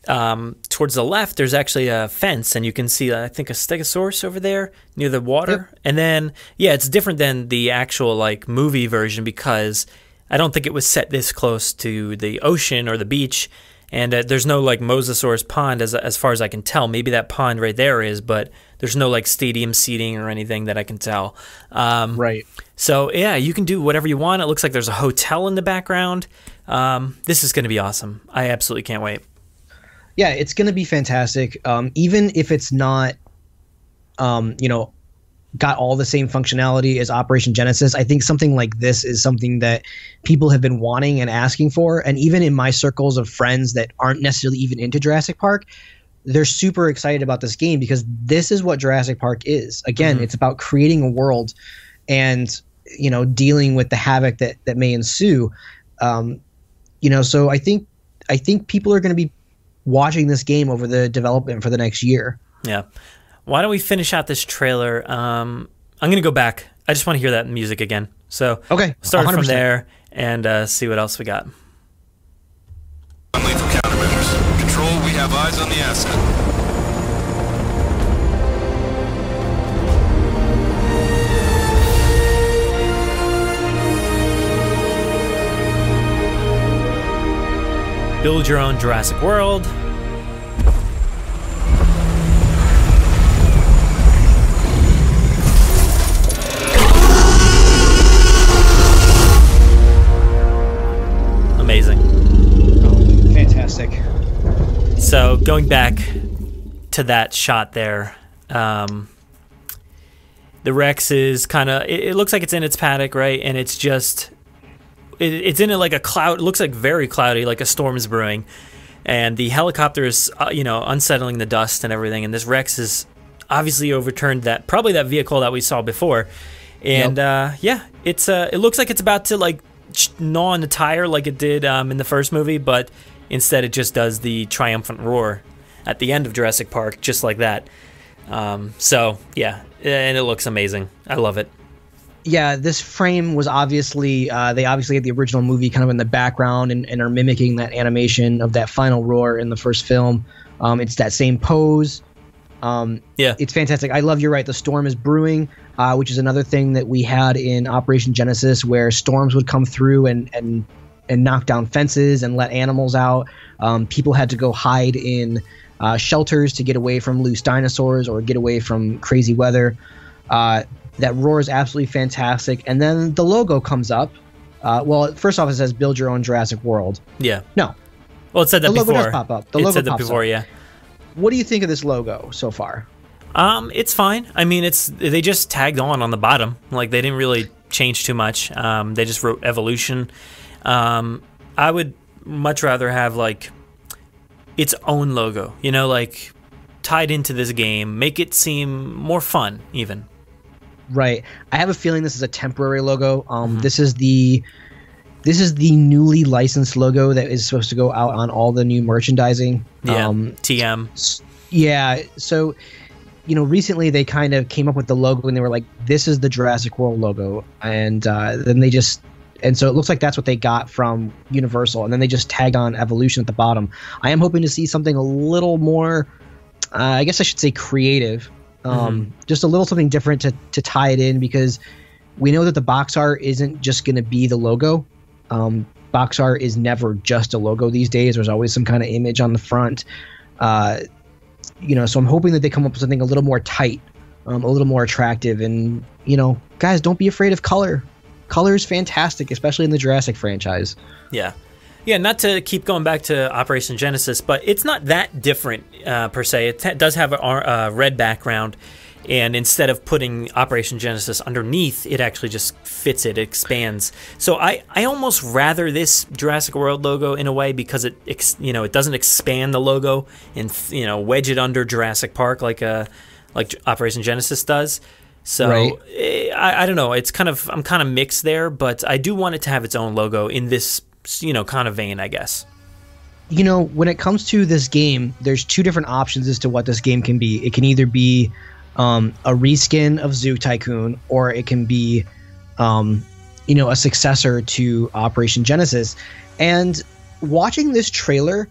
towards the left, there's actually a fence, and you can see, I think, a stegosaurus over there near the water. Yep. And then, it's different than the actual like movie version because I don't think it was set this close to the ocean or the beach. And there's no like Mosasaurus pond as far as I can tell. Maybe that pond right there is, but there's no like stadium seating or anything that I can tell. Right. So yeah, you can do whatever you want. It looks like there's a hotel in the background. This is going to be awesome. I absolutely can't wait. Yeah, it's going to be fantastic. Even if it's not, got all the same functionality as Operation Genesis, I think something like this is something that people have been wanting and asking for. And even in my circles of friends that aren't necessarily even into Jurassic Park, they're super excited about this game because this is what Jurassic Park is. Again, it's about creating a world and, dealing with the havoc that may ensue. So I think people are going to be watching this game over the development for the next year. Yeah. Why don't we finish out this trailer? I'm going to go back. I just want to hear that music again. So start 100%. From there and see what else we got. Lethal countermeasures. Control, we have eyes on the asset. Build your own Jurassic World. Amazing. Oh, fantastic. So going back to that shot there, the Rex is kind of, it looks like it's in its paddock, right? And it's just, it's in it like a cloud. It looks like very cloudy, like a storm is brewing. And the helicopter is, unsettling the dust and everything. And this Rex is obviously overturned probably that vehicle that we saw before. And it looks like it's about to like gnaw on the tire like it did in the first movie, but instead it just does the triumphant roar at the end of Jurassic Park, just like that. So yeah, and it looks amazing. I love it. Yeah, this frame was obviously they obviously had the original movie kind of in the background and are mimicking that animation of that final roar in the first film. It's that same pose. Yeah, it's fantastic. I love, you're right, the storm is brewing, which is another thing that we had in Operation Genesis, where storms would come through and knock down fences and let animals out. People had to go hide in shelters to get away from loose dinosaurs or get away from crazy weather. That roar is absolutely fantastic. And then the logo comes up. Well, first off, it says "Build Your Own Jurassic World." Yeah. No. Well, it said that before. The before. logo does pop up. The logo said that pops before, up. yeah. What do you think of this logo so far? It's fine. I mean, they just tagged on the bottom. Like, they didn't really change too much. They just wrote Evolution. I would much rather have, like, its own logo, you know, like, tied into this game, make it seem more fun, even. Right. I have a feeling this is a temporary logo. This is the newly licensed logo that is supposed to go out on all the new merchandising. Yeah, TM. Yeah, so, you know, recently they kind of came up with the logo and they were like, this is the Jurassic World logo. And then they just... And so it looks like that's what they got from Universal. And then they just tagged on Evolution at the bottom. I am hoping to see something a little more, I guess I should say creative. Just a little something different to tie it in, because we know that the box art isn't just going to be the logo. Box art is never just a logo these days. There's always some kind of image on the front. You know, so I'm hoping that they come up with something a little more tight, a little more attractive. And, you know, guys, don't be afraid of color. Color is fantastic, especially in the Jurassic franchise. Yeah. Yeah, not to keep going back to Operation Genesis, but it's not that different per se. It does have a red background, and instead of putting Operation Genesis underneath, it actually just fits it, expands. So I almost rather this Jurassic World logo in a way, because it doesn't expand the logo and wedge it under Jurassic Park like Operation Genesis does. So right. I don't know. I'm kind of mixed there, but I do want it to have its own logo in this kind of vein, I guess. You know, when it comes to this game, there's two different options as to what this game can be. It can either be a reskin of Zoo Tycoon, or it can be, a successor to Operation Genesis. And watching this trailer,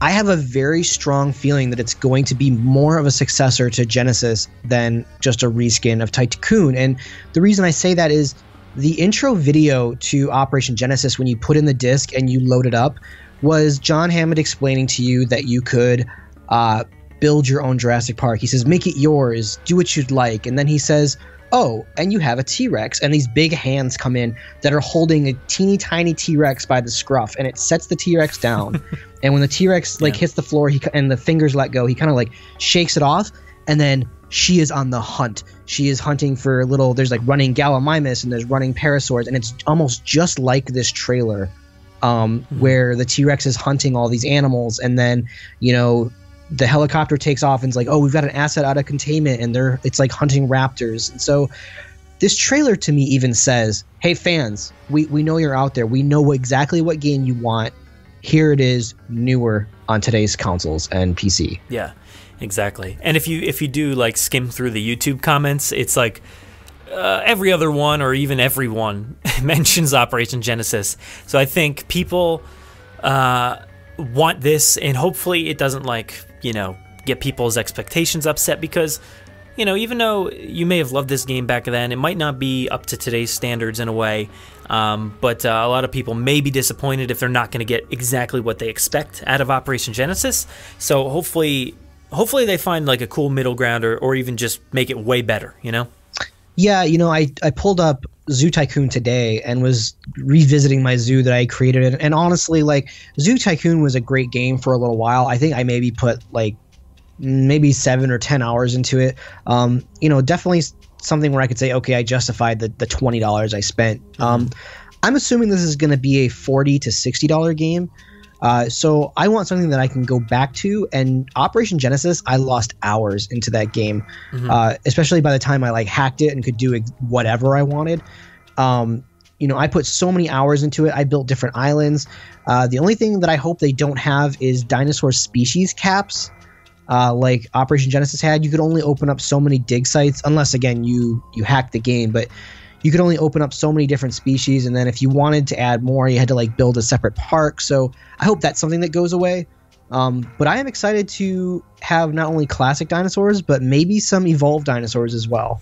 I have a very strong feeling that it's going to be more of a successor to Genesis than just a reskin of Tycoon. And the reason I say that is the intro video to Operation Genesis, when you put in the disc and you load it up, was John Hammond explaining to you that you could build your own Jurassic Park. He says, make it yours, do what you'd like. And then he says, oh, and you have a T-Rex. And these big hands come in that are holding a teeny tiny T-Rex by the scruff, and it sets the T-Rex down. And when the T-Rex hits the floor and the fingers let go, he kind of like shakes it off, and then she is on the hunt. She is hunting for there's like running Gallimimus and there's running Parasaurs, and it's almost just like this trailer where the T-Rex is hunting all these animals, and then, the helicopter takes off and it's like, oh, we've got an asset out of containment, and it's like hunting raptors. And so this trailer to me even says, hey fans, we know you're out there. We know exactly what game you want. Here it is, newer on today's consoles and PC. Yeah, exactly. And if you do like skim through the YouTube comments, it's like every other one or even everyone mentions Operation Genesis. So I think people want this, and hopefully it doesn't get people's expectations upset, because even though you may have loved this game back then, it might not be up to today's standards in a way. But a lot of people may be disappointed if they're not going to get exactly what they expect out of Operation Genesis. So hopefully they find like a cool middle ground, or even just make it way better, Yeah, I pulled up Zoo Tycoon today and was revisiting my zoo that I created. And honestly, like, Zoo Tycoon was a great game for a little while. I think I maybe put maybe 7 or 10 hours into it. Definitely something where I could say, okay, I justified the $20 I spent. I'm assuming this is going to be a $40 to $60 game. So I want something that I can go back to, and Operation Genesis, I lost hours into that game, especially by the time I hacked it and could do whatever I wanted. I put so many hours into it. I built different islands. The only thing that I hope they don't have is dinosaur species caps, like Operation Genesis had. You could only open up so many dig sites, unless again you hacked the game, but you could only open up so many different species, and then if you wanted to add more, you had to build a separate park. So I hope that's something that goes away. But I am excited to have not only classic dinosaurs, but maybe some evolved dinosaurs as well.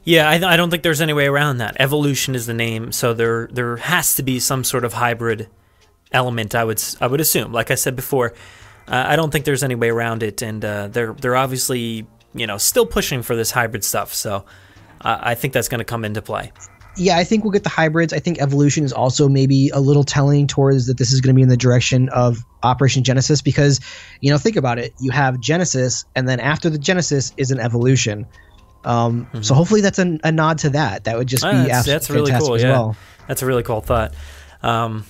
Yeah, I don't think there's any way around that. Evolution is the name, so there has to be some sort of hybrid element. I would assume. Like I said before, I don't think there's any way around it, and they're obviously still pushing for this hybrid stuff. So I think that's going to come into play. Yeah, I think we'll get the hybrids. I think Evolution is also maybe a little telling towards that this is going to be in the direction of Operation Genesis, because think about it. You have Genesis, and then after the Genesis is an Evolution. So hopefully that's a nod to that. That would just be absolutely that's really fantastic cool. as well. That's a really cool thought. I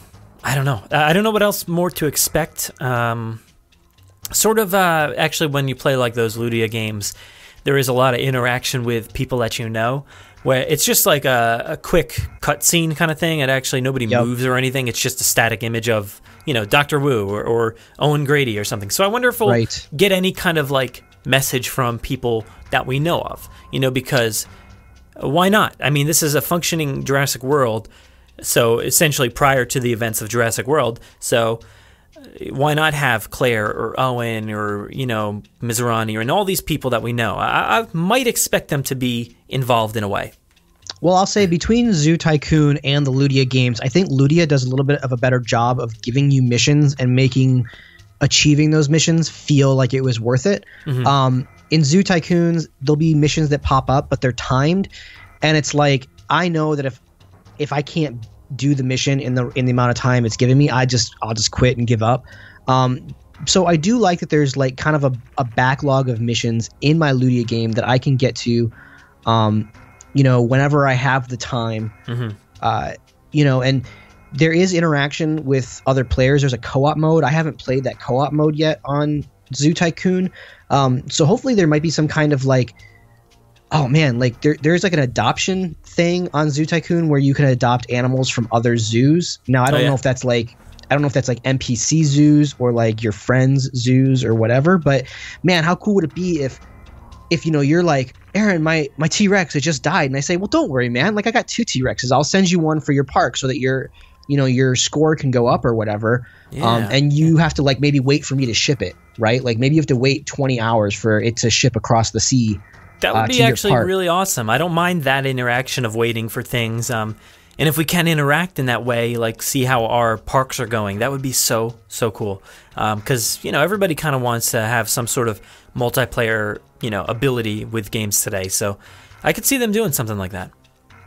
don't know. I don't know what else more to expect. Actually, when you play like those Ludia games, there is a lot of interaction with people that where it's just like a quick cutscene kind of thing, and actually nobody moves or anything. It's just a static image of Dr. Wu or Owen Grady or something. So I wonder if we'll get any kind of like message from people that we know of, because why not? I mean, this is a functioning Jurassic World, so essentially prior to the events of Jurassic World. So why not have Claire or Owen or Mizurani and all these people that we know? I might expect them to be involved in a way. Well, I'll say between Zoo Tycoon and the Ludia games, I think Ludia does a little bit of a better job of giving you missions and making achieving those missions feel like it was worth it. In Zoo Tycoons, there'll be missions that pop up, but they're timed, and it's like I know that if I can't do the mission in the amount of time it's giving me, I'll just quit and give up. So I do like that there's like kind of a backlog of missions in my Ludia game that I can get to, whenever I have the time. And there is interaction with other players. There's a co-op mode. I haven't played that co-op mode yet on Zoo Tycoon. So hopefully there might be some kind of like, oh man, like there's like an adoption thing on Zoo Tycoon where you can adopt animals from other zoos. Now I don't know if that's like NPC zoos or like your friends' zoos or whatever, but man, how cool would it be if you're like, Aaron, my T-Rex, it just died, and I say, well, don't worry, man, like I got 2 T-Rexes. I'll send you one for your park so that your score can go up or whatever. And you have to like maybe wait for me to ship it, right? Like maybe you have to wait 20 hours for it to ship across the sea. That would be actually really awesome. I don't mind that interaction of waiting for things. And if we can interact in that way, like see how our parks are going, that would be so cool. Because everybody kind of wants to have some sort of multiplayer ability with games today. So I could see them doing something like that.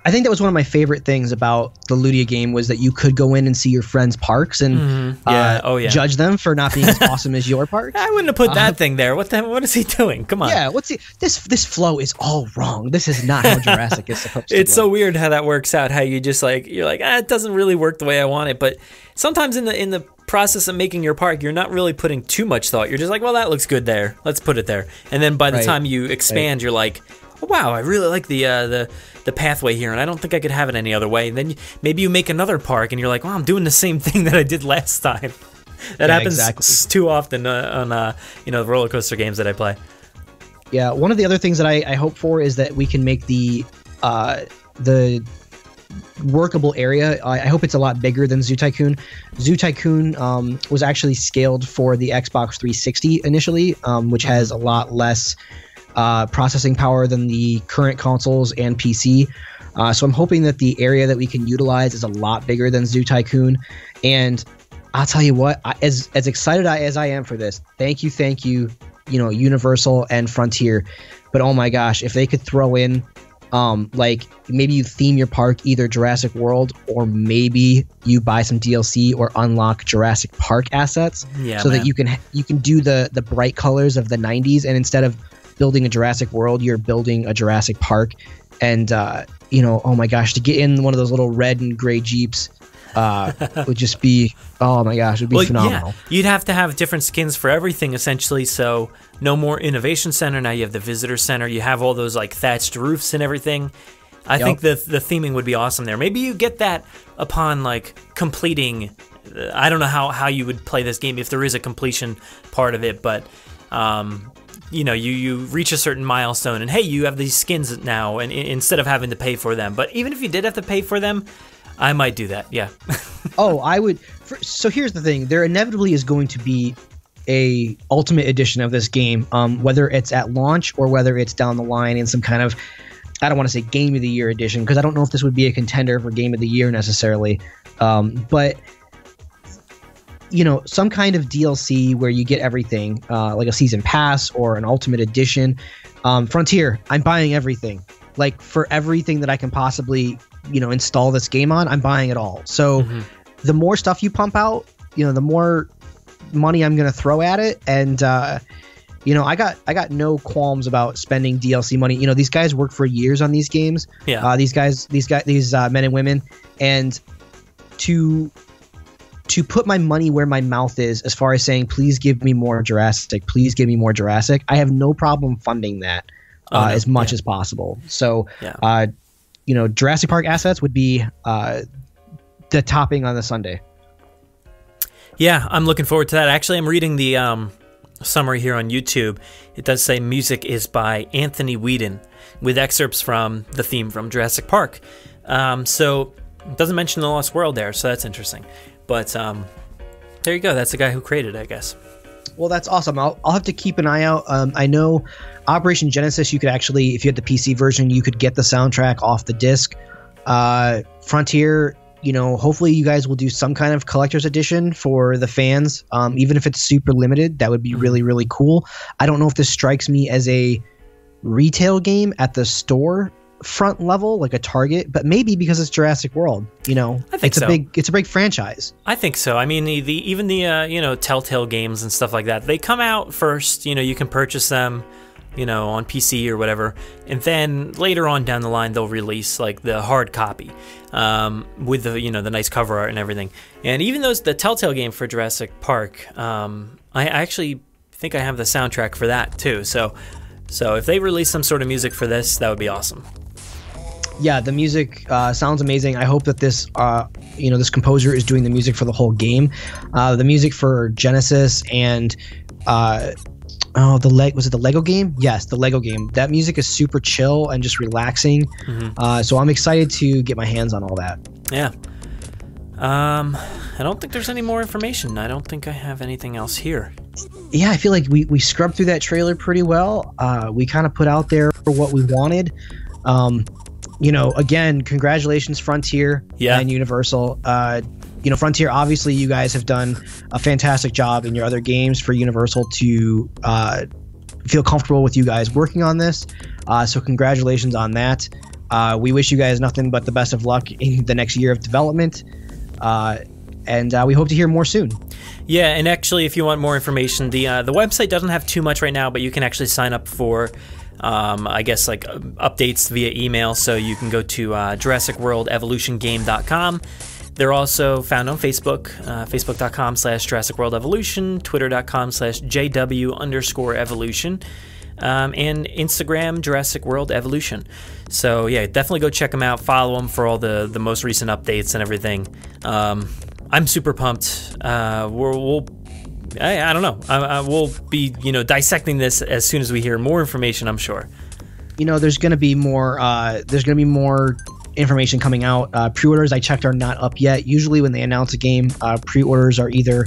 I think that was one of my favorite things about the Ludia game was that you could go in and see your friends' parks and judge them for not being as awesome as your parks. I wouldn't have put that thing there. What is he doing? Come on. Yeah, this flow is all wrong. This is not how Jurassic is supposed to It's so weird how that works out, how you just like you're like, it doesn't really work the way I want it. But sometimes in the process of making your park, you're not really putting too much thought. You're just like, well, that looks good there. Let's put it there. And then by the time you expand, you're like, oh, wow, I really like the pathway here, and I don't think I could have it any other way. And then maybe you make another park, and you're like, well, I'm doing the same thing that I did last time. That happens too often on the roller coaster games that I play. Yeah, one of the other things that I hope for is that we can make the workable area. I hope it's a lot bigger than Zoo Tycoon. Zoo Tycoon was actually scaled for the Xbox 360 initially, which has a lot less processing power than the current consoles and PC. So I'm hoping that the area that we can utilize is a lot bigger than Zoo Tycoon. And I'll tell you what, as excited as I am for this, thank you, Universal and Frontier. But oh my gosh, if they could throw in like maybe you theme your park either Jurassic World, or maybe you buy some DLC or unlock Jurassic Park assets, that you can do the bright colors of the 90s, and instead of building a Jurassic World, you're building a Jurassic Park. And oh my gosh, to get in one of those little red and gray Jeeps would just be, oh my gosh, it'd be phenomenal. Yeah. You'd have to have different skins for everything essentially. So no more Innovation Center. Now you have the Visitor Center. You have all those like thatched roofs and everything. I think the theming would be awesome there. Maybe you get that upon like completing. I don't know how you would play this game if there is a completion part of it, but you reach a certain milestone and hey, you have these skins now, and instead of having to pay for them. But even if you did have to pay for them, I might do that. Yeah. Oh, I would. So here's the thing: there inevitably is going to be a ultimate edition of this game, whether it's at launch or whether it's down the line in some kind of, I don't want to say Game of the Year edition, because I don't know if this would be a contender for Game of the Year necessarily, but some kind of DLC where you get everything, like a season pass or an ultimate edition. Frontier, I'm buying everything. Like, for everything that I can possibly, install this game on, I'm buying it all. So the more stuff you pump out, the more money I'm going to throw at it. And, I got no qualms about spending DLC money. These guys work for years on these games. Yeah. These men and women, and to put my money where my mouth is, as far as saying, please give me more Jurassic, please give me more Jurassic, I have no problem funding that as much as possible. So, Jurassic Park assets would be the topping on the sundae. Yeah, I'm looking forward to that. Actually, I'm reading the summary here on YouTube. It does say music is by Anthony Whedon, with excerpts from the theme from Jurassic Park. So it doesn't mention The Lost World there, so that's interesting. But there you go. That's the guy who created it, I guess. Well, that's awesome. I'll have to keep an eye out. I know Operation Genesis, you could actually, if you had the PC version, you could get the soundtrack off the disc. Frontier, hopefully you guys will do some kind of collector's edition for the fans. Even if it's super limited, that would be really, really cool. I don't know if this strikes me as a retail game at the store front level, like a Target, but maybe because it's Jurassic World, I think it's a big franchise. I think so. I mean, even the Telltale games and stuff like that, they come out first. You can purchase them, on PC or whatever, and then later on down the line they'll release like the hard copy with the the nice cover art and everything. And even the Telltale game for Jurassic Park, I actually think I have the soundtrack for that too. So if they release some sort of music for this, that would be awesome. Yeah, the music sounds amazing. I hope that this, this composer is doing the music for the whole game. The music for Genesis and was it the Lego game? Yes, the Lego game. That music is super chill and just relaxing. So I'm excited to get my hands on all that. Yeah. I don't think there's any more information. I don't think I have anything else here. Yeah, I feel like we scrubbed through that trailer pretty well. We kind of put out there for what we wanted. Again, congratulations, Frontier and Universal. Frontier, obviously, you guys have done a fantastic job in your other games for Universal to feel comfortable with you guys working on this. So congratulations on that. We wish you guys nothing but the best of luck in the next year of development. And we hope to hear more soon. Yeah, and actually, if you want more information, the website doesn't have too much right now, but you can actually sign up for I guess like updates via email, so you can go to JurassicWorldEvolutionGame.com. They're also found on Facebook, Facebook.com/JurassicWorldEvolution, Twitter.com/JW_Evolution, and Instagram, Jurassic World Evolution. So yeah, definitely go check them out. Follow them for all the most recent updates and everything. I'm super pumped. I don't know. We'll be, dissecting this as soon as we hear more information, I'm sure. There's going to be more. Information coming out. Pre-orders, I checked, are not up yet. Usually, when they announce a game, pre-orders are either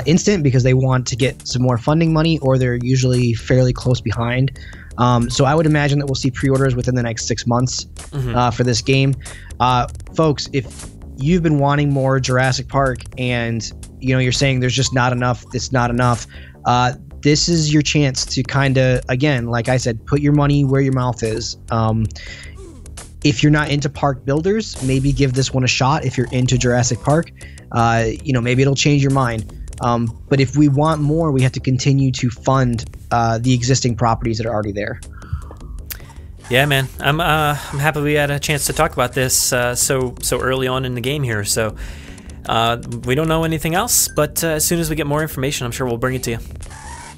instant because they want to get some more funding money, or they're usually fairly close behind. So I would imagine that we'll see pre-orders within the next 6 months for this game. Folks, if you've been wanting more Jurassic Park and you're saying there's just not enough, it's not enough, this is your chance to kind of, again, like I said, put your money where your mouth is. If you're not into park builders, maybe give this one a shot. If you're into Jurassic Park, maybe it'll change your mind. But if we want more, we have to continue to fund the existing properties that are already there. Yeah, man, I'm happy we had a chance to talk about this so early on in the game here. So we don't know anything else, but as soon as we get more information, I'm sure we'll bring it to you.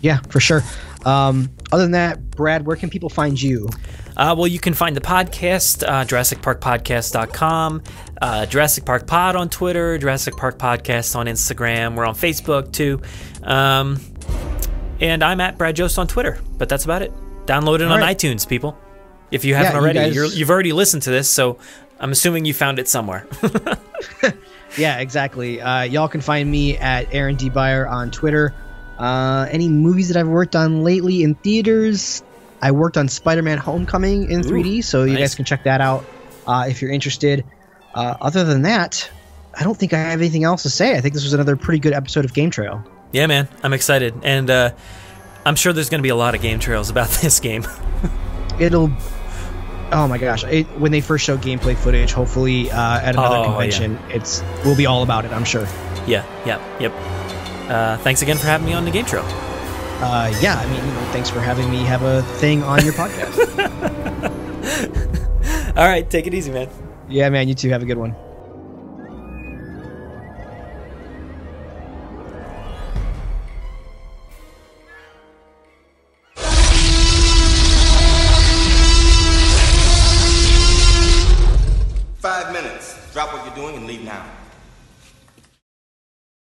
Yeah, for sure. Other than that, Brad, where can people find you? Well, you can find the podcast, JurassicParkPodcast.com, Jurassic Park Pod on Twitter, Jurassic Park Podcast on Instagram. We're on Facebook, too. And I'm at Brad Jost on Twitter, but that's about it. Download it on iTunes, people. If you haven't already, you've already listened to this, so I'm assuming you found it somewhere. Yeah, exactly. Y'all can find me at Aaron D. Beyer on Twitter. Any movies that I've worked on lately in theaters? I worked on Spider-Man Homecoming in 3D, so you guys can check that out if you're interested. Other than that, I don't think I have anything else to say. I think this was another pretty good episode of Game Trail. Yeah, man. I'm excited. And I'm sure there's going to be a lot of game trails about this game. Oh my gosh. When they first show gameplay footage, hopefully at another convention, we'll be all about it, I'm sure. Yep. Thanks again for having me on the Game Trail. Yeah, I mean, thanks for having me have a thing on your podcast. All right, take it easy, man. Yeah, man, you too. Have a good one. Drop what you're doing and leave now.